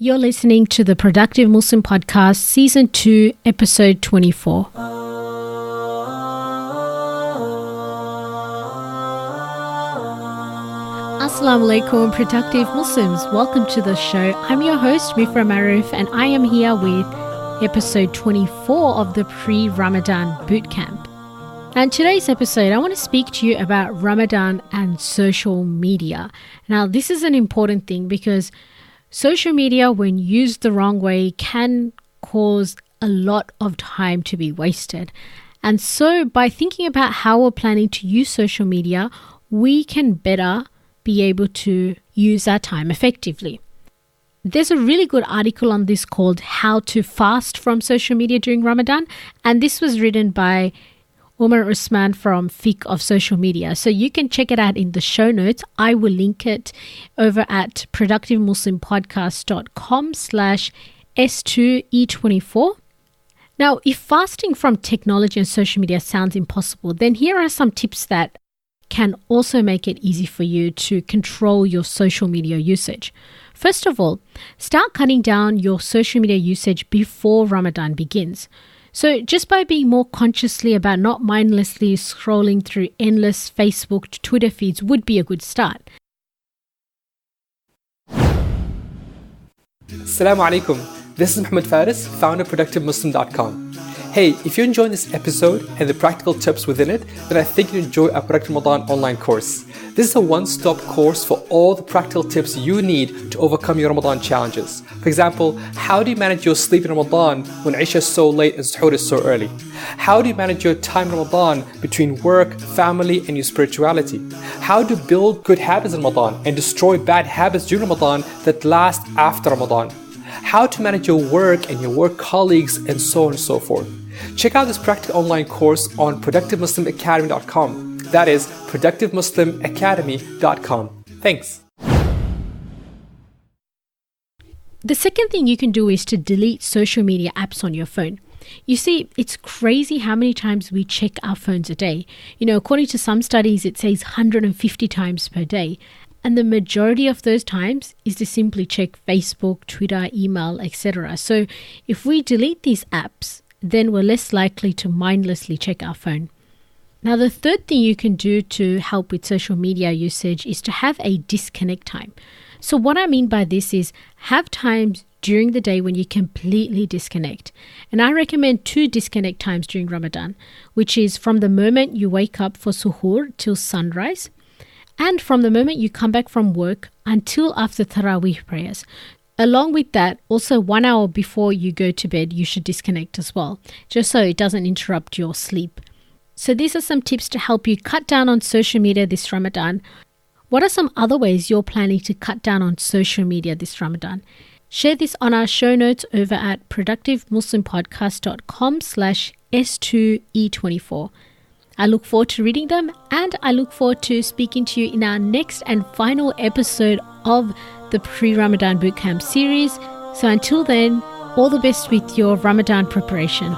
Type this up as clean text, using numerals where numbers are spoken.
You're listening to the Productive Muslim Podcast, Season 2, Episode 24. Assalamu alaikum, Productive Muslims. Welcome to the show. I'm your host, Mifra Maruf, and I am here with Episode 24 of the Pre-Ramadan Bootcamp. And today's episode, I want to speak to you about Ramadan and social media. Now, this is an important thing because social media, when used the wrong way, can cause a lot of time to be wasted. And so by thinking about how we're planning to use social media, we can better be able to use our time effectively. There's a really good article on this called How to Fast from Social Media During Ramadan. And this was written by Umar Usman from Fiqh of Social Media. So you can check it out in the show notes. I will link it over at productivemuslimpodcast.com/S2E24. Now, if fasting from technology and social media sounds impossible, then here are some tips that can also make it easy for you to control your social media usage. First of all, start cutting down your social media usage before Ramadan begins. So just by being more consciously about not mindlessly scrolling through endless Facebook, Twitter feeds would be a good start. Assalamu alaikum. This is Muhammad Faris, founder of ProductiveMuslim.com. Hey, if you're enjoying this episode and the practical tips within it, then I think you'll enjoy our Productive Ramadan online course. This is a one-stop course for all the practical tips you need to overcome your Ramadan challenges. For example, how do you manage your sleep in Ramadan when Isha is so late and Suhoor is so early? How do you manage your time in Ramadan between work, family, and your spirituality? How to build good habits in Ramadan and destroy bad habits during Ramadan that last after Ramadan? How to manage your work and your work colleagues, and so on and so forth. Check out this practical online course on productivemuslimacademy.com. That is productivemuslimacademy.com. Thanks. The second thing you can do is to delete social media apps on your phone. You see, it's crazy how many times we check our phones a day. According to some studies, it says 150 times per day. And the majority of those times is to simply check Facebook, Twitter, email, etc. So if we delete these apps, then we're less likely to mindlessly check our phone. Now, the third thing you can do to help with social media usage is to have a disconnect time. So what I mean by this is have times during the day when you completely disconnect. And I recommend 2 disconnect times during Ramadan, which is from the moment you wake up for suhoor till sunrise, and from the moment you come back from work until after Taraweeh prayers. Along with that, also 1 hour before you go to bed, you should disconnect as well, just so it doesn't interrupt your sleep. So these are some tips to help you cut down on social media this Ramadan. What are some other ways you're planning to cut down on social media this Ramadan? Share this on our show notes over at productivemuslimpodcast.com/S2E24. I look forward to reading them, and I look forward to speaking to you in our next and final episode of the Pre-Ramadan Bootcamp series. So until then, all the best with your Ramadan preparation.